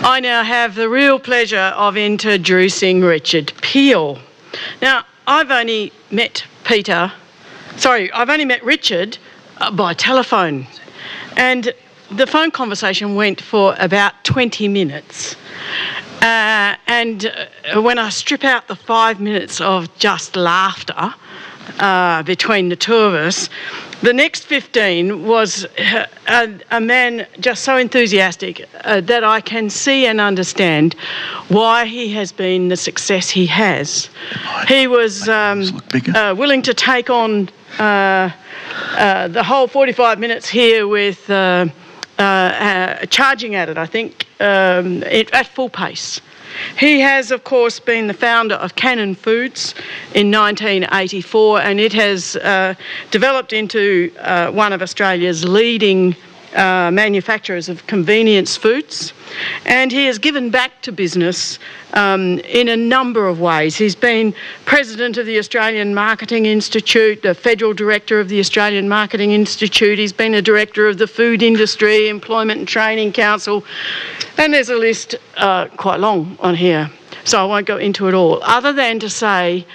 I now have the real pleasure of introducing Richard Peel. Now, I've only met Richard by telephone, and the phone conversation went for about 20 minutes. And when I strip out the 5 minutes of just laughter between the two of us, the next 15 was a man just so enthusiastic that I can see and understand why he has been the success he has. He was willing to take on the whole 45 minutes here with charging at it, I think, at full pace. He has, of course, been the founder of Cannon Foods in 1984, and it has developed into one of Australia's leading manufacturers of convenience foods. And he has given back to business in a number of ways. He's been president of the Australian Marketing Institute, the federal director of the Australian Marketing Institute. He's been a director of the Food Industry, Employment and Training Council. And there's a list quite long on here, so I won't go into it all, other than to say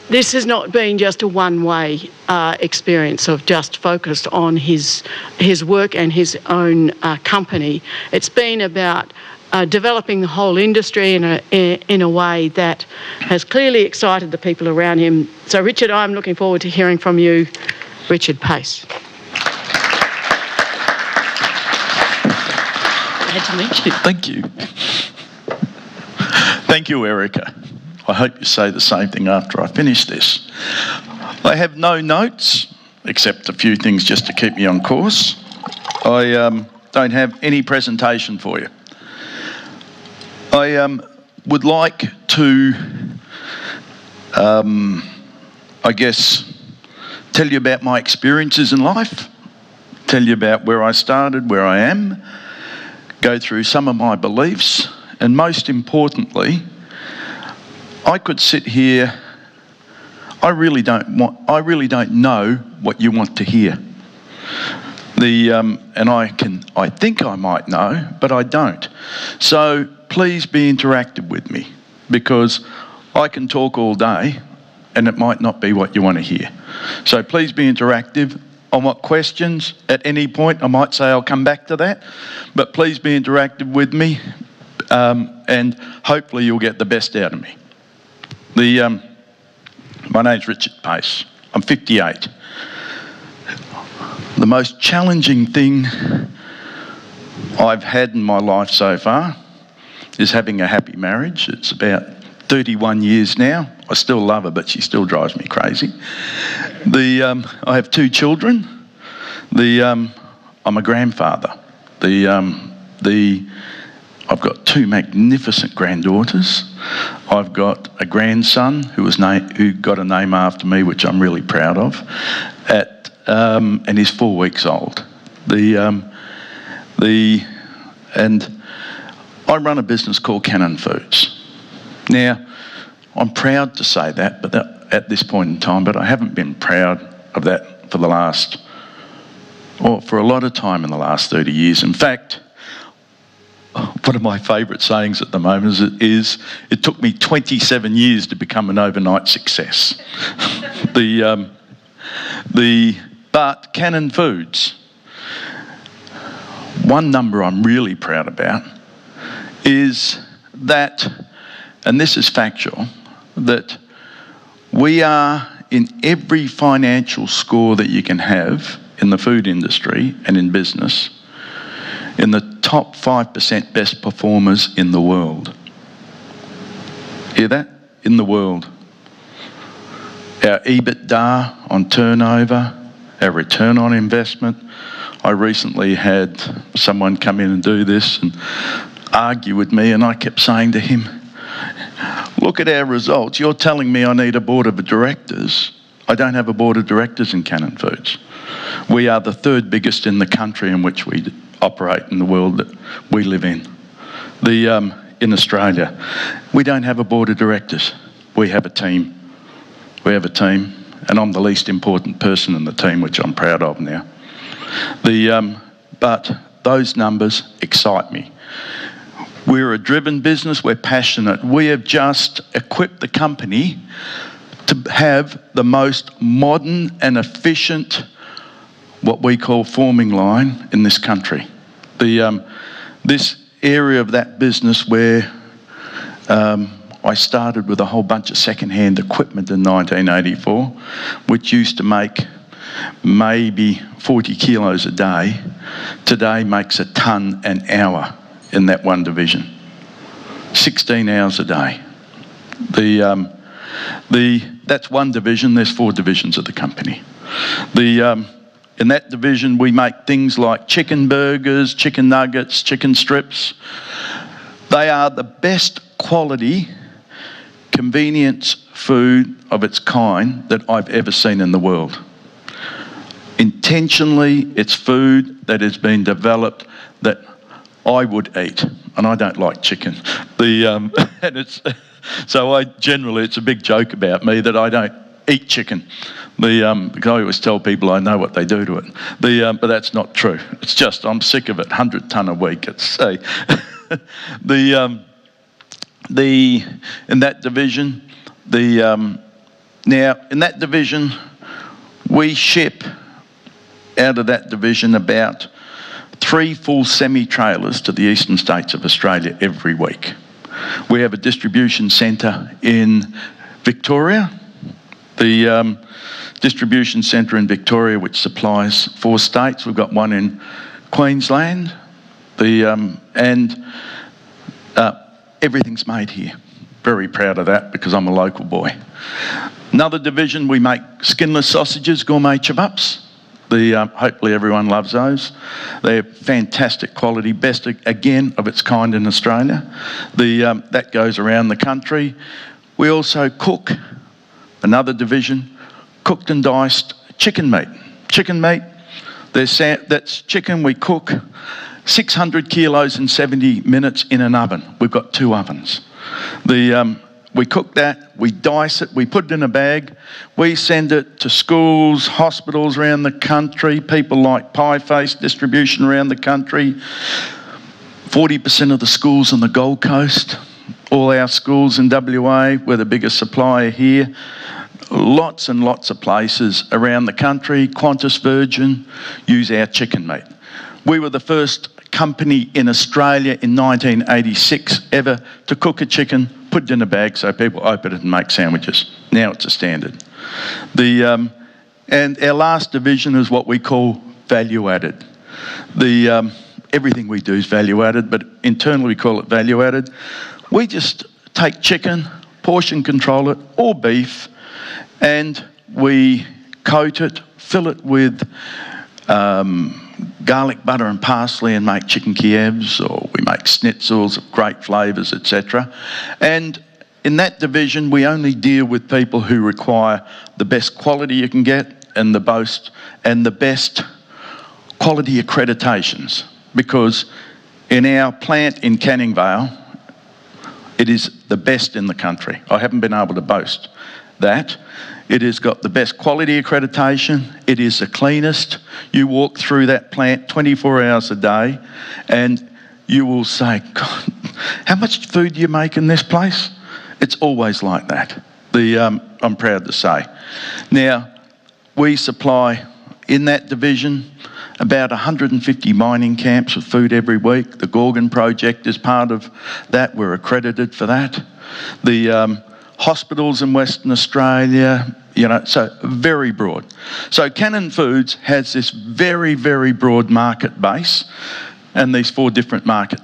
this has not been just a one-way experience of just focused on his work and his own company. It's been about developing the whole industry in a way that has clearly excited the people around him. So, Richard, I'm looking forward to hearing from you. Richard Pace. Glad to meet you. Thank you. Thank you, Erica. I hope you say the same thing after I finish this. I have no notes, except a few things just to keep me on course. I don't have any presentation for you. I would like to, I guess, tell you about my experiences in life, tell you about where I started, where I am, go through some of my beliefs, and most importantly, I could sit here. I really don't know what you want to hear. And I think I might know, but I don't. So please be interactive with me, because I can talk all day and it might not be what you want to hear. So please be interactive. I want questions at any point. I might say I'll come back to that, but please be interactive with me, and hopefully you'll get the best out of me. My name's Richard Pace. I'm 58. The most challenging thing I've had in my life so far is having a happy marriage. It's about 31 years now. I still love her, but she still drives me crazy. I have 2 children. I'm a grandfather. I've got 2 magnificent granddaughters. I've got a grandson who got a name after me, which I'm really proud of, and he's 4 weeks old. And I run a business called Cannon Foods. Now, I'm proud to say that, but at this point in time, but I haven't been proud of that for a lot of time in the last 30 years. In fact, one of my favourite sayings at the moment is it took me 27 years to become an overnight success. But Cannon Foods, one number I'm really proud about is that, and this is factual, that we are in every financial score that you can have in the food industry and in business, in the top 5% best performers in the world. Hear that? In the world. Our EBITDA on turnover, our return on investment. I recently had someone come in and do this and argue with me, and I kept saying to him, look at our results. You're telling me I need a board of directors. I don't have a board of directors in Cannon Foods. We are the 3rd biggest in the country in which we operate, in the world that we live in. In Australia, we don't have a board of directors. We have a team. And I'm the least important person in the team, which I'm proud of now. But those numbers excite me. We're a driven business, we're passionate. We have just equipped the company to have the most modern and efficient, what we call forming line in this country. This area of that business where I started with a whole bunch of second-hand equipment in 1984, which used to make maybe 40 kilos a day, today makes a tonne an hour in that one division. 16 hours a day. That's one division, there's 4 divisions of the company. In that division we make things like chicken burgers, chicken nuggets, chicken strips. They are the best quality convenience food of its kind that I've ever seen in the world. Intentionally, it's food that has been developed that I would eat, and I don't like chicken. It's a big joke about me that I don't eat chicken. Because I always tell people I know what they do to it. But that's not true. It's just I'm sick of it. 100 tonne a week. In that division, we ship out of that division about 3 full semi-trailers to the eastern states of Australia every week. We have a distribution centre in Victoria. The distribution centre in Victoria, which supplies 4 states. We've got one in Queensland. Everything's made here. Very proud of that because I'm a local boy. Another division, we make skinless sausages, gourmet chabups. Hopefully everyone loves those. They're fantastic quality, best again of its kind in Australia. That goes around the country. We also cook, another division, cooked and diced chicken meat. Chicken meat, that's chicken we cook 600 kilos in 70 minutes in an oven. We've got 2 ovens. We cook that, we dice it, we put it in a bag, we send it to schools, hospitals around the country, people like Pie Face distribution around the country, 40% of the schools on the Gold Coast, all our schools in WA, we're the biggest supplier here, lots and lots of places around the country, Qantas Virgin, use our chicken meat. We were the first company in Australia in 1986 ever to cook a chicken, put it in a bag so people open it and make sandwiches. Now it's a standard. And our last division is what we call value added. Everything we do is value added, but internally we call it value added. We just take chicken, portion control it, or beef, and we coat it, fill it with garlic butter and parsley and make chicken Kievs, or we make schnitzels of great flavours, etc. And in that division, we only deal with people who require the best quality you can get and the best quality accreditations. Because in our plant in Canning Vale, it is the best in the country. I haven't been able to boast that. It has got the best quality accreditation. It is the cleanest. You walk through that plant 24 hours a day and you will say, God, how much food do you make in this place? It's always like that. I'm proud to say. Now, we supply in that division about 150 mining camps with food every week. The Gorgon project is part of that. We're accredited for that. The hospitals in Western Australia, so very broad. So Cannon Foods has this very, very broad market base and these 4 different market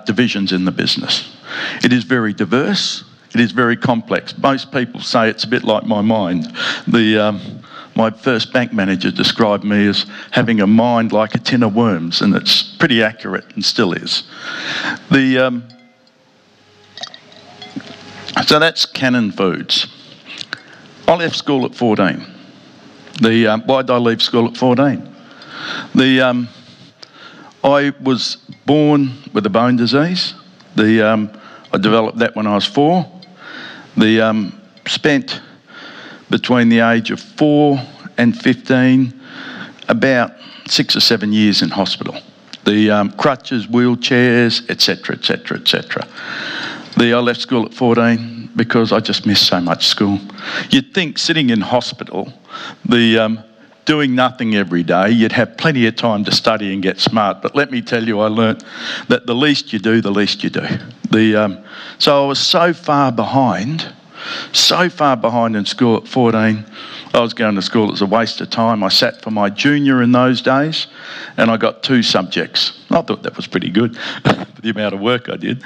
divisions in the business. It is very diverse. It is very complex. Most people say it's a bit like my mind. My first bank manager described me as having a mind like a tin of worms, and it's pretty accurate and still is. So that's Cannon Foods. I left school at 14. Why did I leave school at 14? I was born with a bone disease. I developed that when I was 4. Spent between the age of 4 and 15 about 6 or 7 years in hospital. the crutches, wheelchairs, etc., etc., etc. I left school at 14 because I just missed so much school. You'd think sitting in hospital, doing nothing every day, you'd have plenty of time to study and get smart. But let me tell you, I learnt that the least you do, the least you do. So I was so far behind in school at 14. I was going to school, it was a waste of time. I sat for my junior in those days and I got 2 subjects. I thought that was pretty good for the amount of work I did.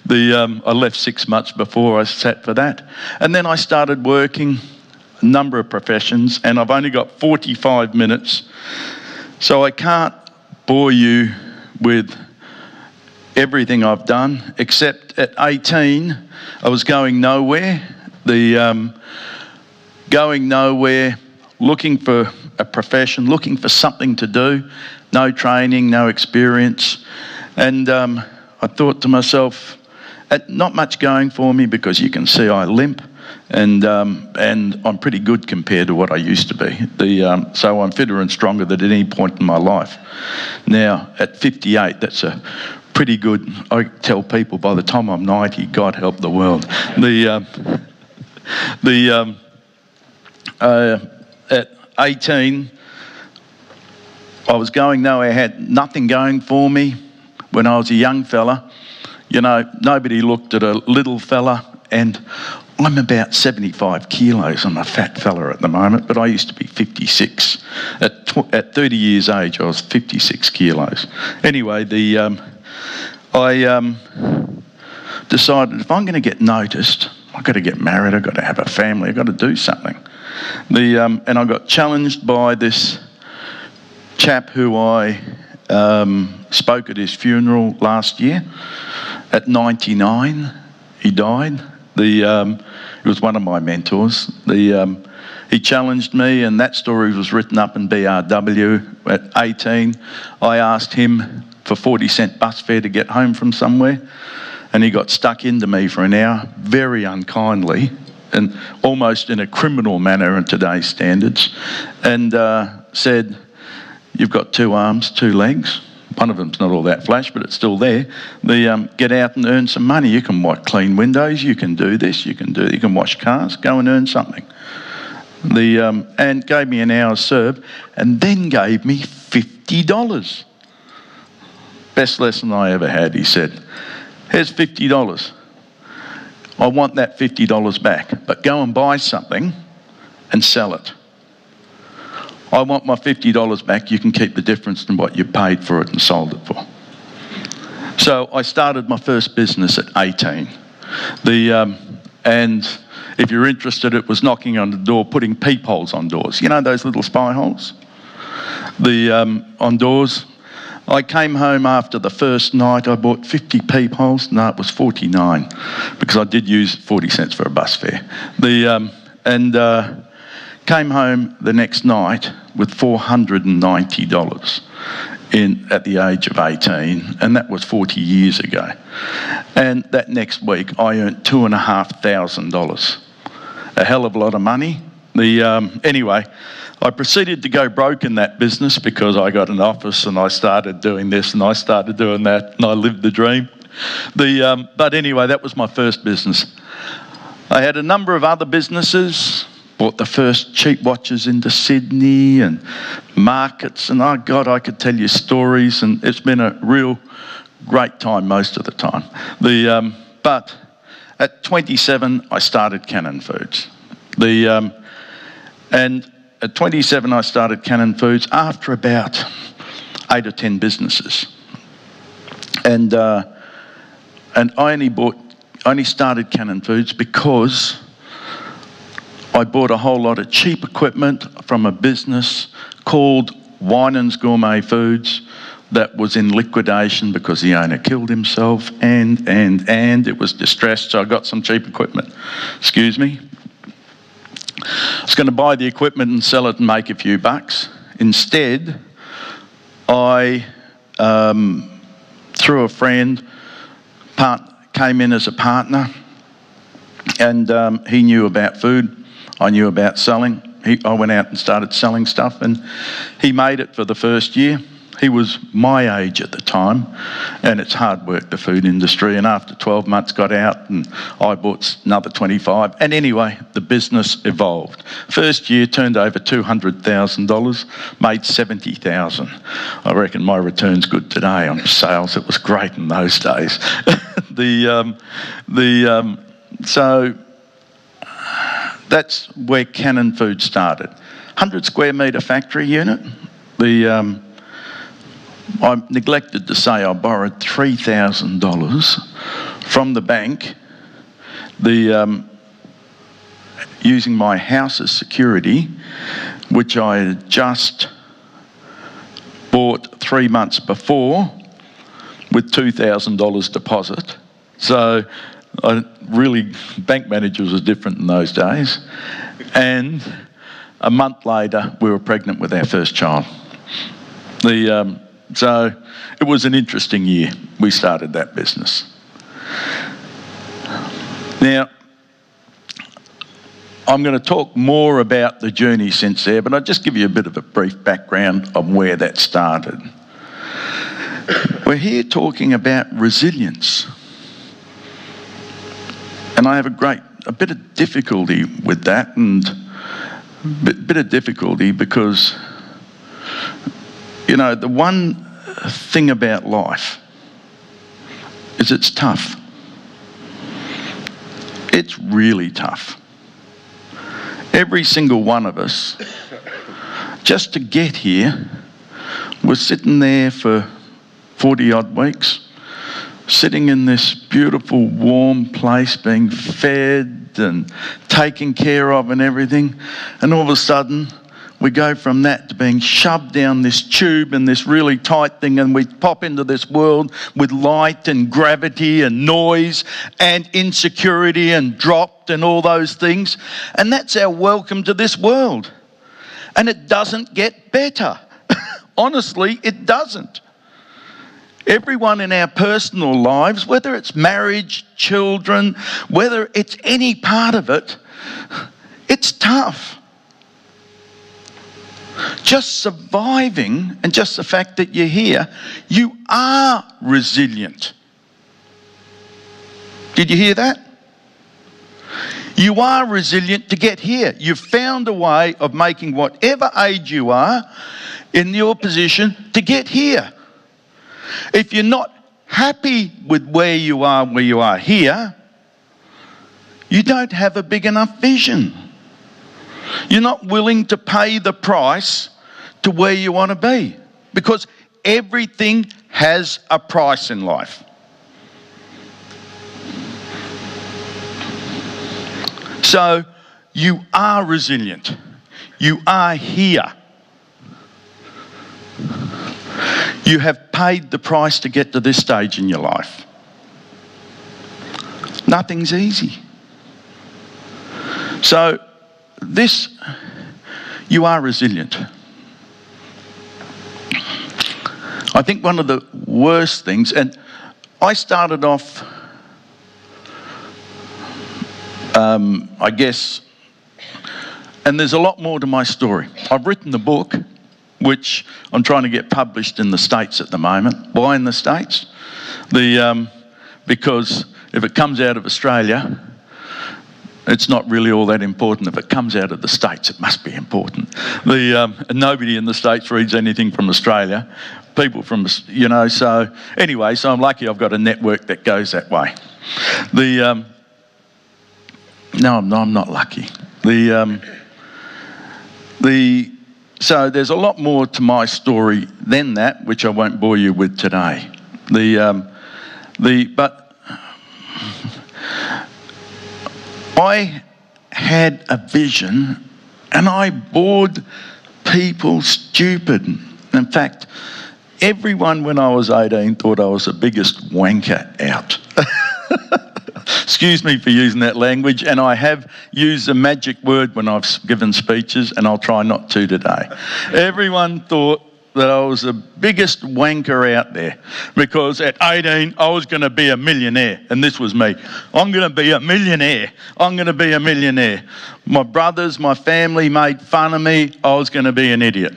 I left 6 months before I sat for that. And then I started working a number of professions, and I've only got 45 minutes. So I can't bore you with everything I've done, except at 18, I was going nowhere. Going nowhere, looking for a profession, looking for something to do, no training, no experience. And I thought to myself, not much going for me because you can see I limp, and I'm pretty good compared to what I used to be. So I'm fitter and stronger than at any point in my life. Now, at 58, that's a pretty good, I tell people by the time I'm 90, God help the world. At 18, I was going nowhere, I had nothing going for me when I was a young fella. You know, nobody looked at a little fella, and I'm about 75 kilos. I'm a fat fella at the moment, but I used to be 56. At 30 years age, I was 56 kilos. Anyway, I decided if I'm going to get noticed, I've got to get married, I've got to have a family, I've got to do something. And I got challenged by this chap who I spoke at his funeral last year. At 99, he died. He was one of my mentors. He challenged me, and that story was written up in BRW. At 18, I asked him for 40-cent bus fare to get home from somewhere, and he got stuck into me for an hour, very unkindly, and almost in a criminal manner in today's standards, and said, "You've got 2 arms, 2 legs. One of them's not all that flash, but it's still there. Get out and earn some money. You can clean windows, you can do this, you can wash cars, go and earn something." And gave me an hour's serve, and then gave me $50. Best lesson I ever had, he said. "Here's $50. I want that $50 back, but go and buy something and sell it. I want my $50 back, you can keep the difference in what you paid for it and sold it for." So I started my first business at 18. And if you're interested, it was knocking on the door, putting peepholes on doors. You know those little spy holes? On doors. I came home after the first night, I bought 50 peepholes. No, it was 49, because I did use 40 cents for a bus fare. Came home the next night with $490 at the age of 18, and that was 40 years ago. And that next week, I earned $2,500. A hell of a lot of money. Anyway, I proceeded to go broke in that business because I got an office and I started doing this and I started doing that and I lived the dream. But anyway, that was my first business. I had a number of other businesses. Bought the first cheap watches into Sydney and markets, and oh God, I could tell you stories, and it's been a real great time most of the time. But at 27, I started Cannon Foods. And at 27, I started Cannon Foods after about 8 or 10 businesses. And I only started Cannon Foods because I bought a whole lot of cheap equipment from a business called Winans Gourmet Foods that was in liquidation because the owner killed himself, and it was distressed, so I got some cheap equipment. Excuse me. I was going to buy the equipment and sell it and make a few bucks. Instead, I, through a friend, came in as a partner, and he knew about food. I knew about selling. I went out and started selling stuff, and he made it for the first year. He was my age at the time, and it's hard work, the food industry, and after 12 months got out and I bought another 25. And anyway, the business evolved. First year turned over $200,000, made $70,000. I reckon my return's good today on sales. It was great in those days. So that's where Cannon Food started. 100 square metre factory unit. I neglected to say I borrowed $3,000 from the bank, using my house as security, which I had just bought 3 months before with $2,000 deposit. So bank managers was different in those days. And a month later, we were pregnant with our first child. So it was an interesting year. We started that business. Now, I'm going to talk more about the journey since there, but I'll just give you a bit of a brief background of where that started. We're here talking about resilience. And I have a bit of difficulty with that, and a bit of difficulty because, you know, the one thing about life is it's tough. It's really tough. Every single one of us, just to get here, was sitting there for 40 odd weeks, sitting in this beautiful warm place, being fed and taken care of and everything, and all of a sudden we go from that to being shoved down this tube and this really tight thing, and we pop into this world with light and gravity and noise and insecurity and dropped and all those things. And that's our welcome to this world. And it doesn't get better. Honestly, it doesn't. Everyone in our personal lives, whether it's marriage, children, whether it's any part of it, it's tough. Just surviving and just the fact that you're here, you are resilient. Did you hear that? You are resilient to get here. You've found a way of making whatever age you are in your position to get here. If you're not happy with where you are here, you don't have a big enough vision. You're not willing to pay the price to where you want to be, because everything has a price in life. So you are resilient. You are here. You have paid the price to get to this stage in your life. Nothing's easy. So you are resilient. I think one of the worst things, and I started off, I guess, and there's a lot more to my story. I've written the book, which I'm trying to get published in the States at the moment. Why in the States? Because if it comes out of Australia, it's not really all that important. If it comes out of the States, it must be important. And nobody in the States reads anything from Australia. People from, so anyway, so I'm lucky I've got a network that goes that way. No, I'm not lucky. So there's a lot more to my story than that, which I won't bore you with today. But I had a vision, and I bored people stupid. In fact, everyone when I was 18 thought I was the biggest wanker out. Excuse me for using that language, and I have used a magic word when I've given speeches, and I'll try not to today. Everyone thought that I was the biggest wanker out there, because at 18 I was going to be a millionaire, and this was me. I'm going to be a millionaire. I'm going to be a millionaire. My brothers, my family made fun of me. I was going to be an idiot.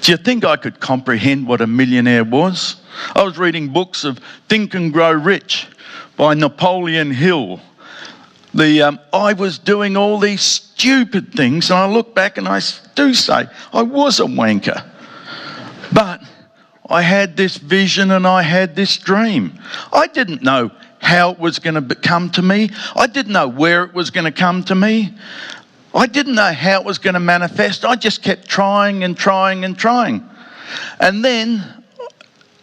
Do you think I could comprehend what a millionaire was? I was reading books of Think and Grow Rich by Napoleon Hill. I was doing all these stupid things, and I look back and I do say I was a wanker. But I had this vision and I had this dream. I didn't know how it was going to come to me. I didn't know where it was going to come to me. I didn't know how it was going to manifest. I just kept trying and trying and trying. And then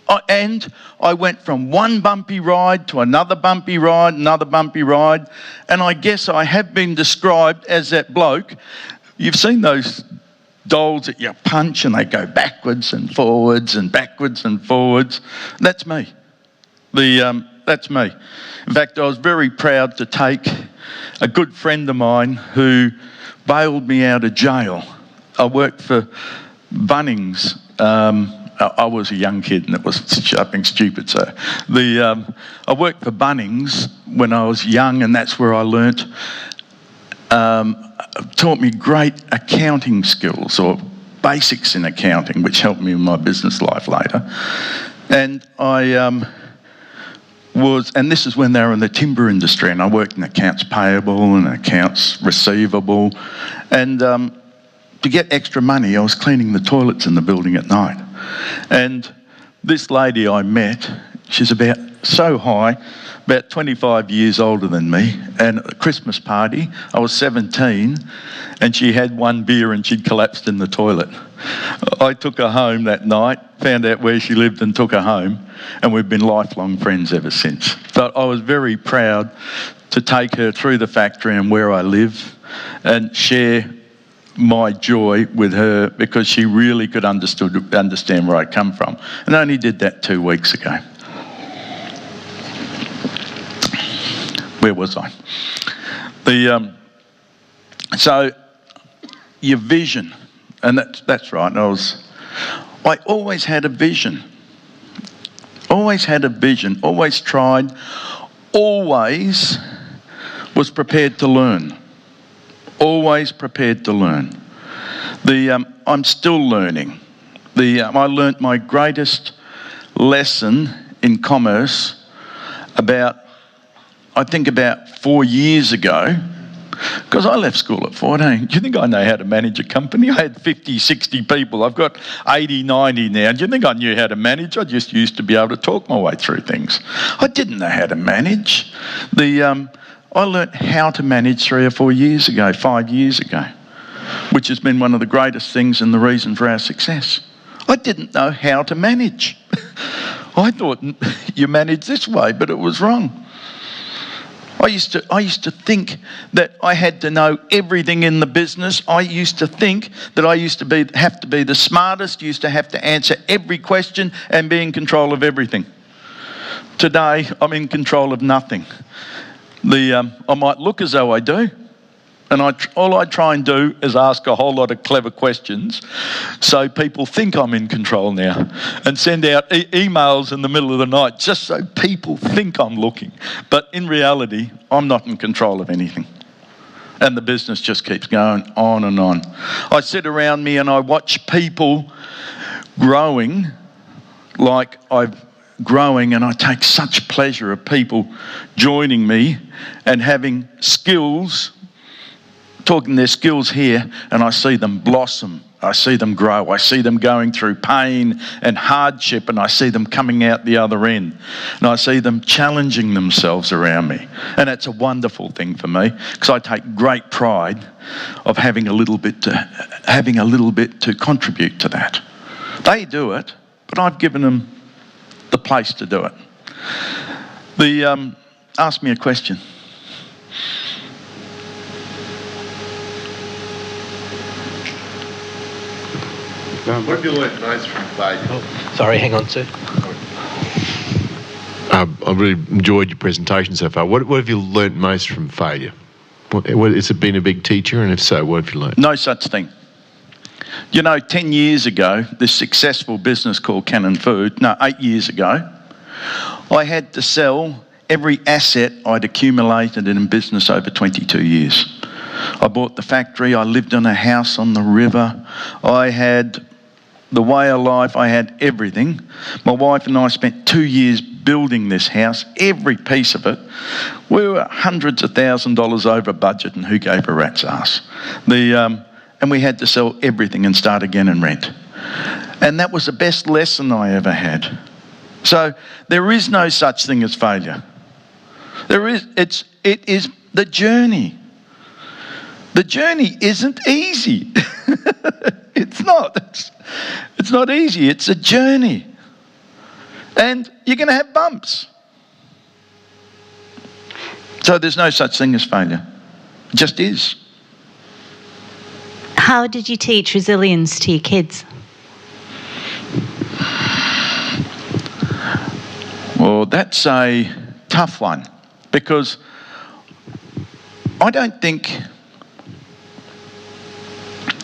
I went from one bumpy ride to another bumpy ride, another bumpy ride. And I guess I have been described as that bloke. You've seen those dolls that you punch and they go backwards and forwards and backwards and forwards. That's me. That's me. In fact, I was very proud to take a good friend of mine who bailed me out of jail. I worked for Bunnings. I was a young kid and it was something stupid. So I worked for Bunnings when I was young, and that's where I learnt, taught me great accounting skills, or basics in accounting, which helped me in my business life later. And and this is when they were in the timber industry, and I worked in accounts payable and accounts receivable. And to get extra money, I was cleaning the toilets in the building at night. And this lady I met, she's about so high, about 25 years older than me, and at a Christmas party, I was 17, and she had one beer and she'd collapsed in the toilet. I took her home that night, found out where she lived and took her home, and we've been lifelong friends ever since. But I was very proud to take her through the factory and where I live and share my joy with her, because she really could understand where I come from. And I only did that 2 weeks ago. Where was I? So your vision, and that's right. I always had a vision. Always had a vision. Always tried. Always was prepared to learn. Always prepared to learn. I'm still learning. I learnt my greatest lesson in commerce about 4 years ago, because I left school at 14. Do you think I know how to manage a company? I had 50, 60 people. I've got 80, 90 now. Do you think I knew how to manage? I just used to be able to talk my way through things. I didn't know how to manage. I learnt how to manage 3 or 4 years ago, 5 years ago, which has been one of the greatest things and the reason for our success. I didn't know how to manage. I thought you manage this way, but it was wrong. I used to think that I had to know everything in the business. I used to think that I used to have to be the smartest, used to have to answer every question and be in control of everything. Today, I'm in control of nothing. I might look as though I do, and all I try and do is ask a whole lot of clever questions so people think I'm in control now, and send out emails in the middle of the night just so people think I'm looking. But in reality, I'm not in control of anything. And the business just keeps going on and on. I sit around me and I watch people growing and I take such pleasure of people joining me and having skills, talking their skills here, and I see them blossom. I see them grow. I see them going through pain and hardship, and I see them coming out the other end. And I see them challenging themselves around me. And it's a wonderful thing for me, because I take great pride of having a little bit to contribute to that. They do it, but I've given them the place to do it. Ask me a question. What have you learnt most from failure? Oh, sorry, hang on, sir. I really enjoyed your presentation so far. What have you learnt most from failure? Has it been a big teacher, and if so, what have you learnt? No such thing. 10 years ago, this successful business called 8 years ago, I had to sell every asset I'd accumulated in business over 22 years. I bought the factory, I lived in a house on the river, I had the way of life. I had everything. My wife and I spent 2 years building this house, every piece of it. We were hundreds of $1,000s over budget, and who gave a rat's ass? And we had to sell everything and start again and rent. And that was the best lesson I ever had. So there is no such thing as failure. It is the journey. The journey isn't easy. It's not. It's not easy. It's a journey. And you're going to have bumps. So there's no such thing as failure. It just is. How did you teach resilience to your kids? Well, that's a tough one, because I don't think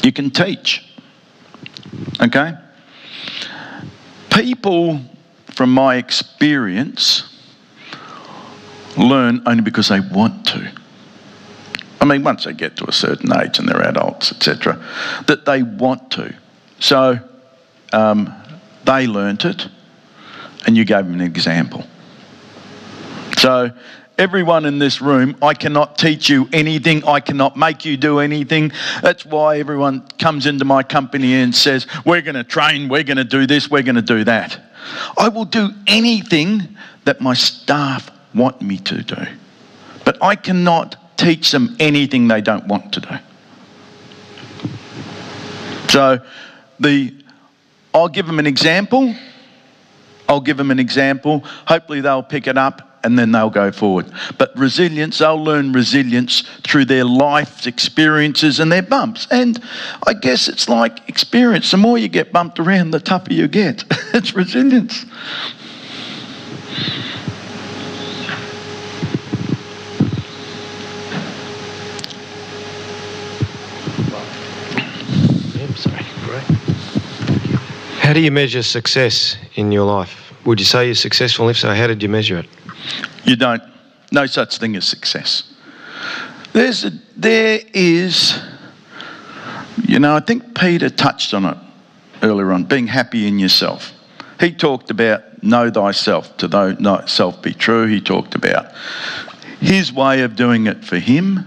you can teach. Okay? People, from my experience, learn only because they want to. I mean, once they get to a certain age and they're adults, etc., that they want to. So they learnt it, and you gave them an example. So everyone in this room, I cannot teach you anything. I cannot make you do anything. That's why everyone comes into my company and says, we're going to train, we're going to do this, we're going to do that. I will do anything that my staff want me to do. But I cannot teach them anything they don't want to do. So I'll give them an example. Hopefully they'll pick it up and then they'll go forward. But resilience, they'll learn resilience through their life's experiences and their bumps. And I guess it's like experience. The more you get bumped around, the tougher you get. It's resilience. How do you measure success in your life? Would you say you're successful? If so, how did you measure it? You don't. No such thing as success. There is, I think Peter touched on it earlier on, being happy in yourself. He talked about know thyself, to know thyself be true. He talked about his way of doing it for him,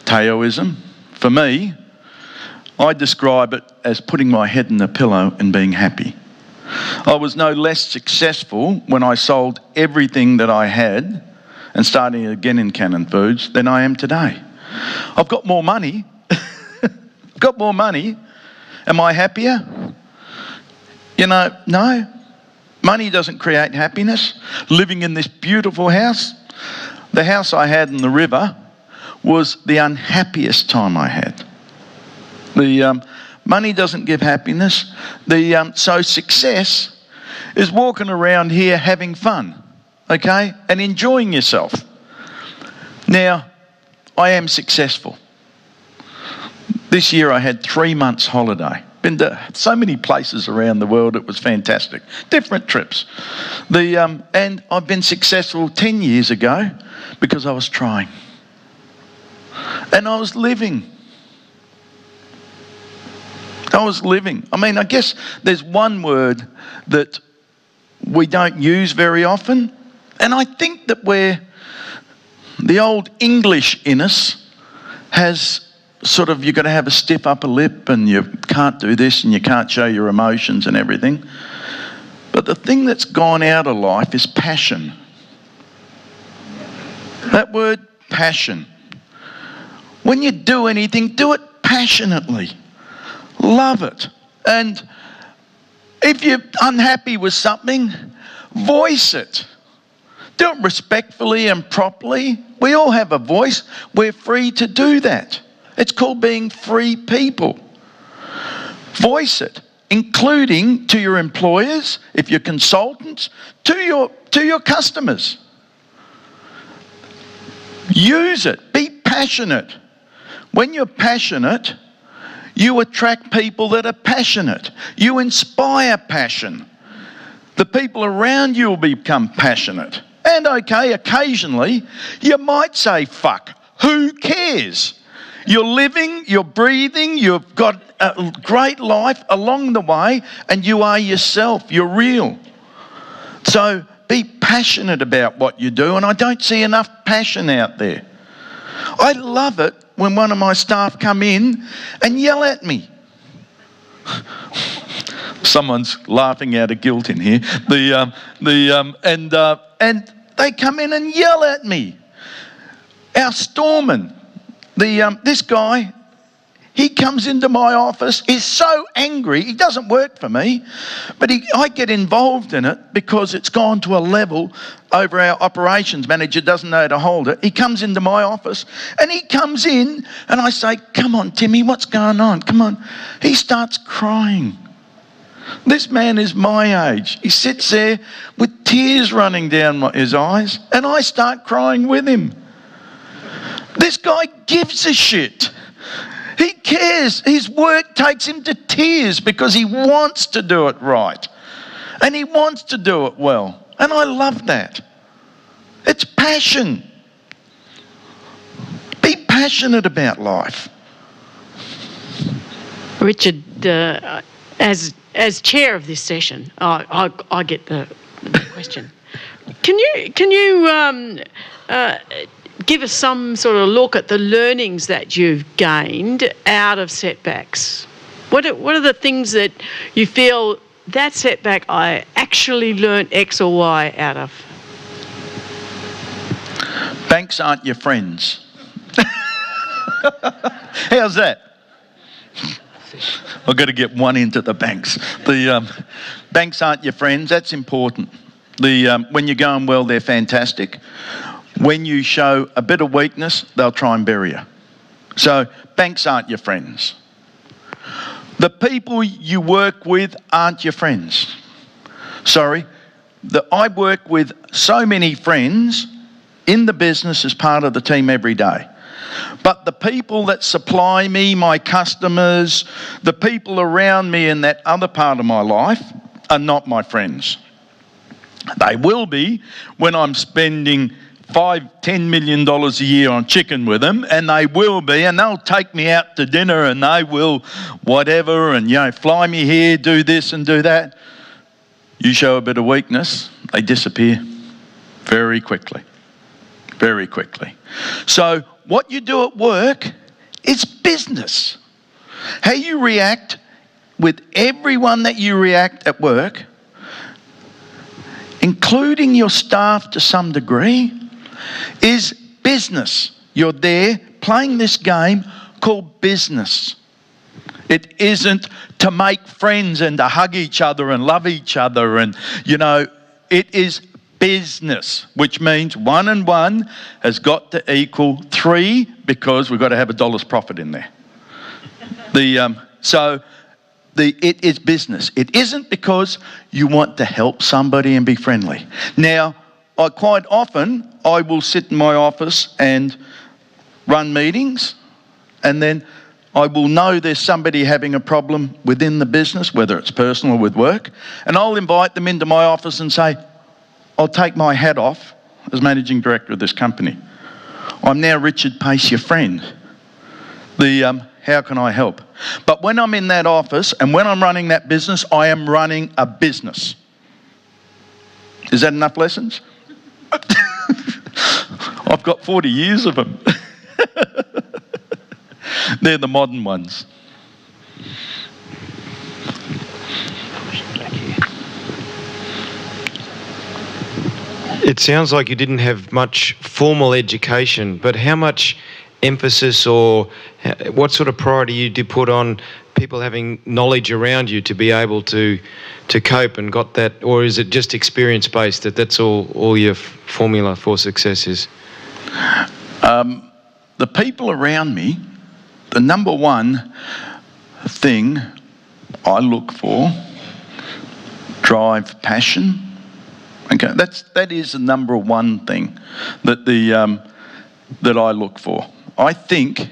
Taoism. For me, I describe it as putting my head in the pillow and being happy. I was no less successful when I sold everything that I had and starting again in Cannon Foods than I am today. I've got more money. Am I happier? No. Money doesn't create happiness. Living in this beautiful house, the house I had in the river was the unhappiest time I had. The money doesn't give happiness. So success is walking around here having fun, okay, and enjoying yourself. Now, I am successful. This year I had 3 months holiday. Been to so many places around the world, it was fantastic. Different trips. And I've been successful 10 years ago because I was trying. And I was living. I mean, I guess there's one word that we don't use very often, and I think that the old English in us has sort of, you've got to have a stiff upper lip and you can't do this and you can't show your emotions and everything. But the thing that's gone out of life is passion. That word, passion. When you do anything, do it passionately. Love it. And if you're unhappy with something, voice it. Do it respectfully and properly. We all have a voice. We're free to do that. It's called being free people. Voice it, including to your employers, if you're consultants, to your customers. Use it. Be passionate. When you're passionate, you attract people that are passionate. You inspire passion. The people around you will become passionate. And okay, occasionally, you might say, fuck, who cares? You're living, you're breathing, you've got a great life along the way, and you are yourself. You're real. So be passionate about what you do, and I don't see enough passion out there. I love it when one of my staff come in and yell at me. Someone's laughing out of guilt in here. And they come in and yell at me. Our storeman, this guy, he comes into my office. He's so angry. He doesn't work for me, but I get involved in it because it's gone to a level over our operations manager doesn't know how to hold it. He comes into my office and he comes in and I say, "Come on, Timmy, what's going on? Come on." He starts crying. This man is my age. He sits there with tears running down his eyes and I start crying with him. This guy gives a shit. He cares. His work takes him to tears because he wants to do it right. And he wants to do it well. And I love that. It's passion. Be passionate about life. Richard, as chair of this session, I get the question. Can you give us some sort of look at the learnings that you've gained out of setbacks? What are the things that you feel that setback I actually learnt X or Y out of? Banks aren't your friends. How's that? I've got to get one into the banks. The banks aren't your friends. That's important. When you're going well, they're fantastic. When you show a bit of weakness, they'll try and bury you. So banks aren't your friends. The people you work with aren't your friends. Sorry. I work with so many friends in the business as part of the team every day. But the people that supply me, my customers, the people around me in that other part of my life are not my friends. They will be when I'm spending $5-10 million a year on chicken with them, and they will be, and they'll take me out to dinner and they will whatever and, fly me here, do this and do that. You show a bit of weakness, they disappear very quickly. Very quickly. So what you do at work is business. How you react with everyone that you react at work, including your staff to some degree, is business. You're there playing this game called business. It isn't to make friends and to hug each other and love each other and, it is business, which means 1 and 1 has got to equal 3 because we've got to have $1 profit in there. It is business. It isn't because you want to help somebody and be friendly. Now, quite often I will sit in my office and run meetings, and then I will know there's somebody having a problem within the business, whether it's personal or with work, and I'll invite them into my office and say, "I'll take my hat off as managing director of this company. I'm now Richard Pace, your friend. How can I help?" But when I'm in that office and when I'm running that business, I am running a business. Is that enough lessons? I've got 40 years of them. They're the modern ones. It sounds like you didn't have much formal education, but how much emphasis or what sort of priority you did put on people having knowledge around you to be able to cope and got that, or is it just experience-based that's all your formula for success is? The people around me, the number one thing I look for, drive, passion. Okay, that is the number one thing that I look for. I think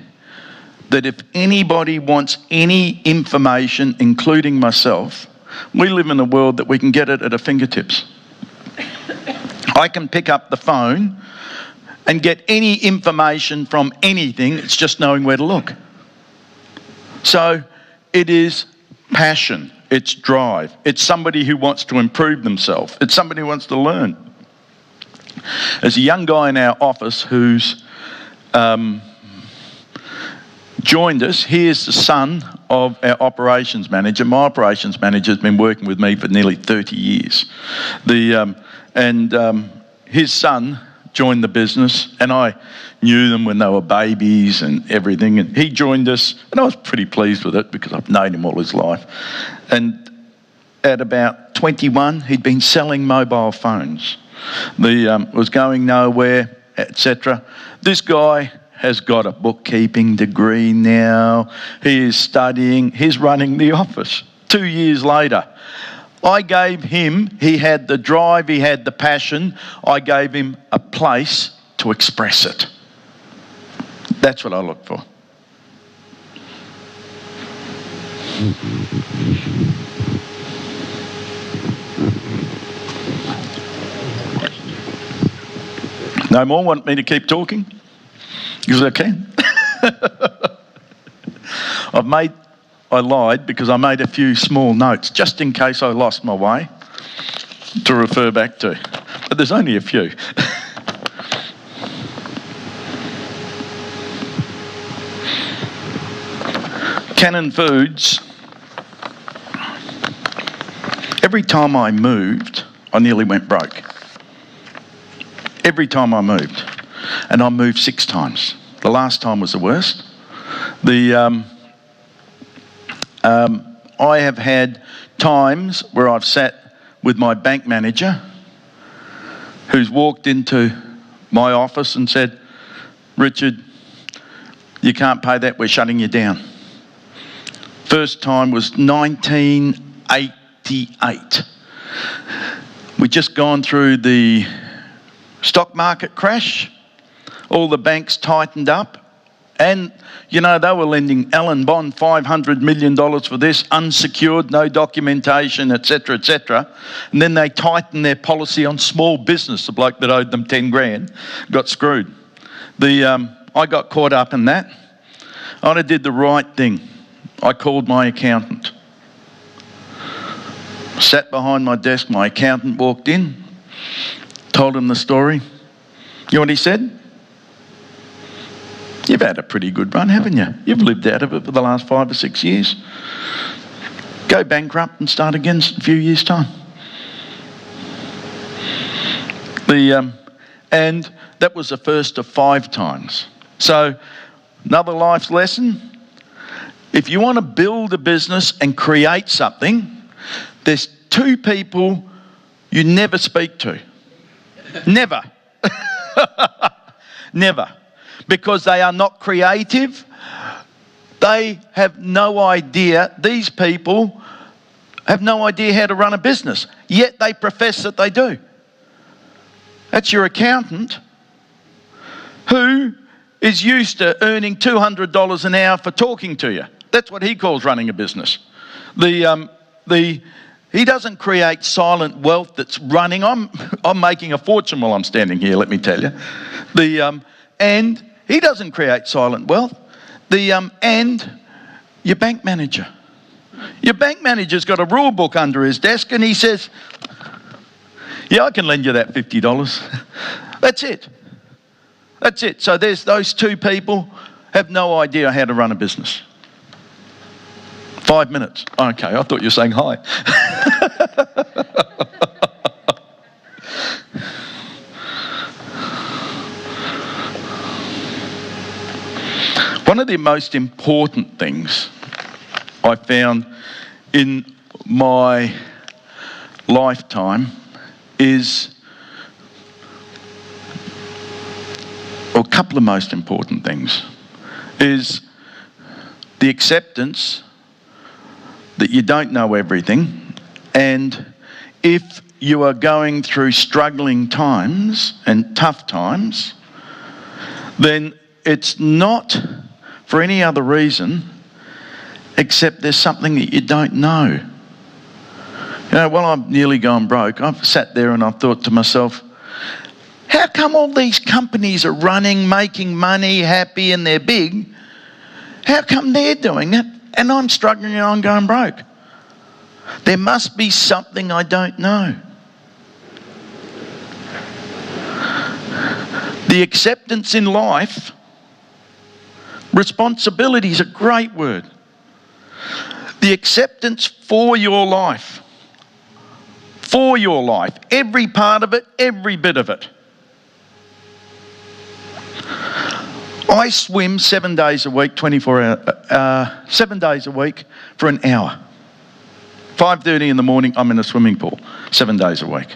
that if anybody wants any information, including myself, we live in a world that we can get it at our fingertips. I can pick up the phone and get any information from anything. It's just knowing where to look. So it is passion, it's drive, it's somebody who wants to improve themselves, it's somebody who wants to learn. There's a young guy in our office who's joined us. He is the son of our operations manager. My operations manager has been working with me for nearly 30 years. His son joined the business, and I knew them when they were babies and everything. And he joined us, and I was pretty pleased with it because I've known him all his life. And at about 21, he'd been selling mobile phones. Was going nowhere, etc. This guy has got a bookkeeping degree now. He is studying. He's running the office. 2 years later, I gave him, he had the drive, he had the passion. I gave him a place to express it. That's what I look for. No more want me to keep talking? Because I can. I lied because I made a few small notes just in case I lost my way to refer back to. But there's only a few. Cannon Foods, every time I moved, I nearly went broke. Every time I moved. And I moved 6 times. The last time was the worst. I have had times where I've sat with my bank manager who's walked into my office and said, Richard, you can't pay that, we're shutting you down. First time was 1988. We'd just gone through the stock market crash. All the banks tightened up. And, you know, they were lending Allen Bond $500 million for this, unsecured, no documentation, etc., etc. And then they tightened their policy on small business. The bloke that owed them 10 grand got screwed. I got caught up in that. I did the right thing. I called my accountant. Sat behind my desk, my accountant walked in, told him the story. You know what he said? You've had a pretty good run, haven't you? You've lived out of it for the last 5 or 6 years. Go bankrupt and start again in a few years' time. And that was the first of 5 times. So, another life lesson. If you want to build a business and create something, there's 2 people you never speak to. Never. Never. Because they are not creative. They have no idea. These people have no idea how to run a business. Yet they profess that they do. That's your accountant who is used to earning $200 an hour for talking to you. That's what he calls running a business. He doesn't create silent wealth that's running. I'm making a fortune while I'm standing here, let me tell you. And he doesn't create silent wealth. And your bank manager. Your bank manager's got a rule book under his desk and he says, yeah, I can lend you that $50. That's it. That's it. So there's those 2 people have no idea how to run a business. 5 minutes. Okay, I thought you were saying hi. One of the most important things I found in my lifetime is, or a couple of most important things, is the acceptance that you don't know everything, and if you are going through struggling times and tough times, then it's not for any other reason except there's something that you don't know. You know, while I'm nearly gone broke, I've sat there and I've thought to myself, how come all these companies are running, making money, happy, and they're big? How come they're doing it and I'm struggling and I'm going broke. There must be something I don't know. The acceptance in life, responsibility is a great word. The acceptance for your life. For your life. Every part of it, every bit of it. I swim 7 days a week, 7 days a week for an hour. 5:30 in the morning, I'm in a swimming pool, 7 days a week.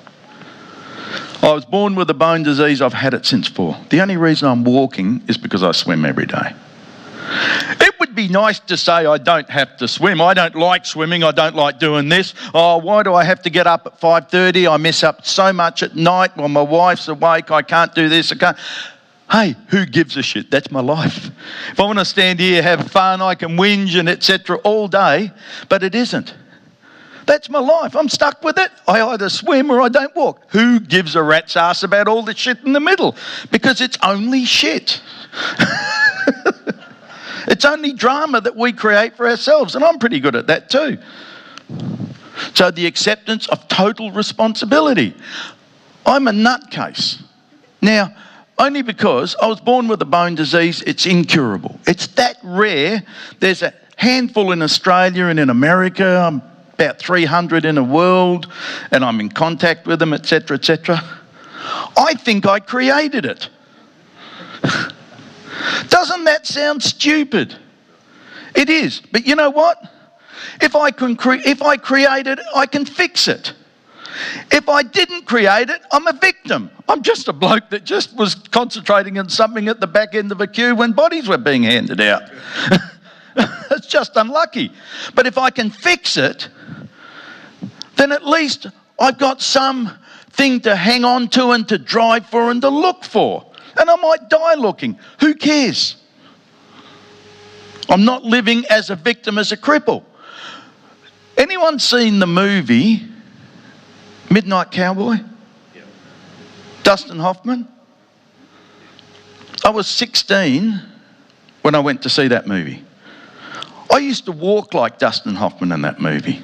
I was born with a bone disease. I've had it since 4. The only reason I'm walking is because I swim every day. It would be nice to say I don't have to swim. I don't like swimming. I don't like doing this. Oh, why do I have to get up at 5:30? I mess up so much at night while my wife's awake. I can't do this. I can't. Hey, who gives a shit? That's my life. If I want to stand here, have fun, I can whinge and etc. all day, but it isn't. That's my life. I'm stuck with it. I either swim or I don't walk. Who gives a rat's ass about all the shit in the middle? Because it's only shit. It's only drama that we create for ourselves, and I'm pretty good at that too. So the acceptance of total responsibility. I'm a nutcase. Now, only because I was born with a bone disease, it's incurable. It's that rare. There's a handful in Australia and in America. I'm about 300 in the world, and I'm in contact with them, etc., etc. I think I created it. Doesn't that sound stupid? It is. But you know what? If I create it, I can fix it. If I didn't create it, I'm a victim. I'm just a bloke that just was concentrating on something at the back end of a queue when bodies were being handed out. It's just unlucky. But if I can fix it, then at least I've got something to hang on to and to drive for and to look for. And I might die looking. Who cares? I'm not living as a victim, as a cripple. Anyone seen the movie Midnight Cowboy? Yeah. Dustin Hoffman? I was 16 when I went to see that movie. I used to walk like Dustin Hoffman in that movie.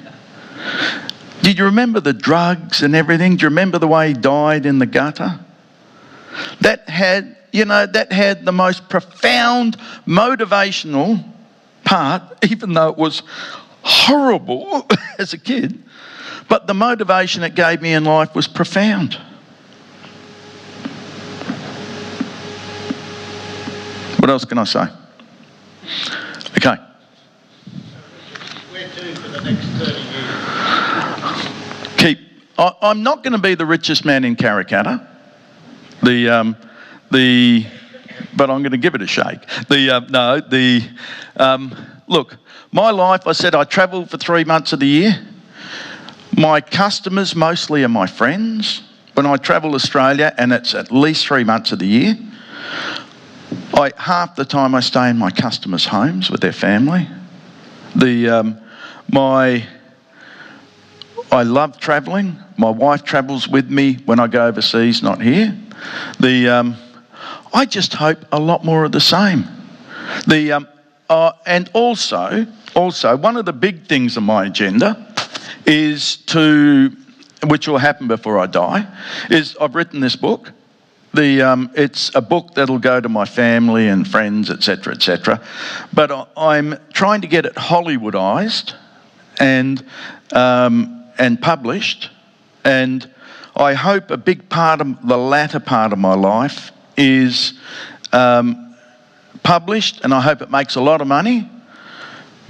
Did you remember the drugs and everything? Do you remember the way he died in the gutter? That had the most profound motivational part, even though it was horrible as a kid. But the motivation it gave me in life was profound. What else can I say? Okay. Where to for the next 30 years? I'm not going to be the richest man in Karrakatta. But I'm going to give it a shake. Look, my life, I said I travel for 3 months of the year. My customers mostly are my friends. When I travel Australia, and it's at least 3 months of the year, half the time I stay in my customers' homes with their family. I love travelling. My wife travels with me when I go overseas, not here. I just hope a lot more of the same. And also, one of the big things on my agenda is which will happen before I die, is I've written this book. It's a book that'll go to my family and friends, etc., etc. But I'm trying to get it Hollywoodized and published. And I hope a big part of the latter part of my life is published, and I hope it makes a lot of money,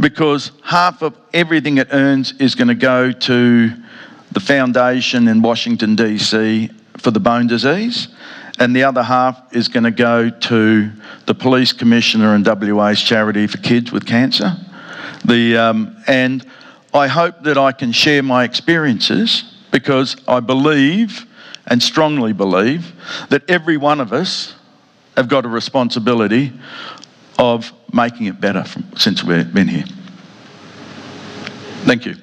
because half of everything it earns is going to go to the foundation in Washington, D.C. for the bone disease, and the other half is going to go to the police commissioner and WA's charity for kids with cancer. And I hope that I can share my experiences, because I believe, and strongly believe, that every one of us have got a responsibility of making it better since we've been here. Thank you.